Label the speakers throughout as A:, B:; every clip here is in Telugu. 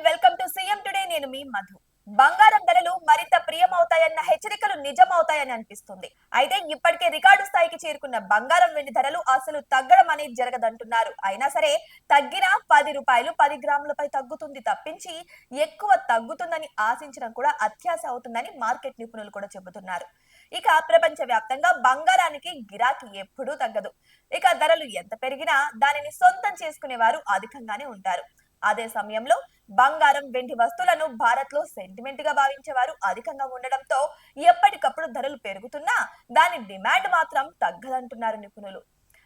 A: Welcome to CM today. నేను మీ మధు. బంగారం ధరలు మరింత ప్రియమవుతాయన్న హెచ్చరికలు నిజమవుతాయని అనిపిస్తుంది. అయితే ఇప్పటికే రికార్డు స్థాయికి చేరుకున్న బంగారం వెండి ధరలు అసలు తగ్గడం అనేది జరగదంటున్నారు. అయినా సరే తగ్గిన రూ. 10 10 గ్రాములపై తగ్గుతుంది తప్పించి ఎక్కువ తగ్గుతుందని ఆశించడం కూడా అత్యాశ అవుతుందని మార్కెట్ నిపుణులు కూడా చెబుతున్నారు. ఇక ప్రపంచ వ్యాప్తంగా బంగారానికి గిరాకీ ఎప్పుడూ తగ్గదు. ఇక ధరలు ఎంత పెరిగినా దానిని సొంతం చేసుకునే వారు అధికంగానే ఉంటారు. అదే సమయంలో బంగారం వెండి వస్తువులను భారత్ లో సెంటిమెంట్ గా భావించేవారు అధికంగా ఉండడంతో ఎప్పటికప్పుడు ధరలు పెరుగుతున్నా దాని డిమాండ్ మాత్రం తగ్గదంటున్నారు నిపుణులు.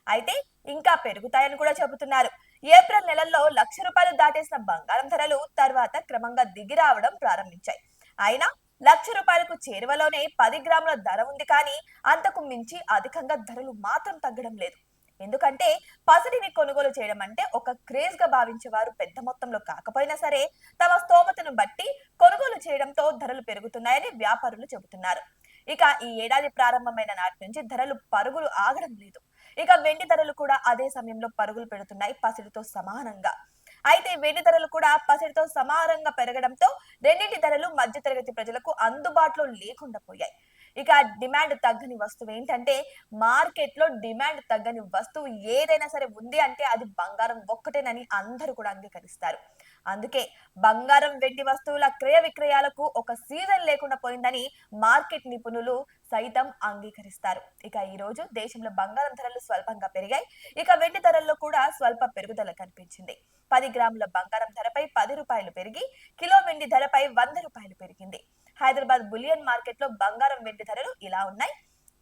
A: అయితే ఇంకా పెరుగుతాయని కూడా చెబుతున్నారు. ఏప్రిల్ నెలల్లో రూ. 1,00,000 దాటేసిన బంగారం ధరలు తర్వాత క్రమంగా దిగి రావడం ప్రారంభించాయి. అయినా రూ. 1,00,000కు చేరువలోనే 10 గ్రాముల ధర ఉంది, కానీ అంతకు మించి అధికంగా ధరలు మాత్రం తగ్గడం లేదు. ఎందుకంటే పసిడిని కొనుగోలు చేయడం అంటే ఒక క్రేజ్ గా భావించేవారు పెద్ద మొత్తంలో కాకపోయినా సరే తమ స్తోమతను బట్టి కొనుగోలు చేయడంతో ధరలు పెరుగుతున్నాయని వ్యాపారులు చెబుతున్నారు. ఇక ఈ ఏడాది ప్రారంభమైన నాటి నుంచి ధరలు పరుగులు ఆగడం లేదు. ఇక వెండి ధరలు కూడా అదే సమయంలో పరుగులు పెడుతున్నాయి పసిడితో సమానంగా. అయితే వెండి ధరలు కూడా పసిడితో సమానంగా పెరగడంతో రెండింటి ధరలు మధ్యతరగతి ప్రజలకు అందుబాటులో లేకుండా పోయాయి. ఇక డిమాండ్ తగ్గని వస్తువు ఏంటంటే, మార్కెట్ లో డిమాండ్ తగ్గని వస్తువు ఏదైనా సరే ఉంది అంటే అది బంగారం ఒక్కటేనని అందరూ కూడా అంగీకరిస్తారు. అందుకే బంగారం వెండి వస్తువుల క్రయ విక్రయాలకు ఒక సీజన్ లేకుండా పోయిందని మార్కెట్ నిపుణులు సైతం అంగీకరిస్తారు. ఇక ఈ రోజు దేశంలో బంగారం ధరలు స్వల్పంగా పెరిగాయి. ఇక వెండి ధరల్లో కూడా స్వల్ప పెరుగుదల కనిపించింది. 10 గ్రాముల బంగారం ధరపై రూ. 10 పెరిగి కిలో వెండి ధరపై రూ. 100 పెరిగింది. హైదరాబాద్ బులియన్ మార్కెట్ లో బంగారం వెండి ధరలు ఇలా ఉన్నాయి.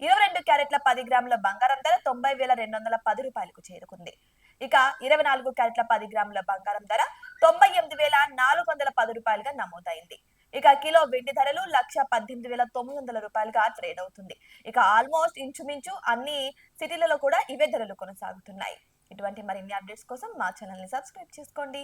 A: 22 క్యారెట్ల 10 గ్రాముల బంగారం ధర రూ. 90,210కు చేరుకుంది. ఇక 24 క్యారెట్ల 10 గ్రాముల బంగారం ధర రూ. 98,410గా నమోదైంది. ఇక కిలో వెండి ధరలు రూ. 1,18,900గా ట్రేడ్ అవుతుంది. ఇక ఆల్మోస్ట్ ఇంచుమించు అన్ని సిటీలలో కూడా ఇవే ధరలు కొనసాగుతున్నాయి. ఇటువంటి మరిన్ని అప్డేట్స్ కోసం మా ఛానల్ ని సబ్స్క్రైబ్ చేసుకోండి.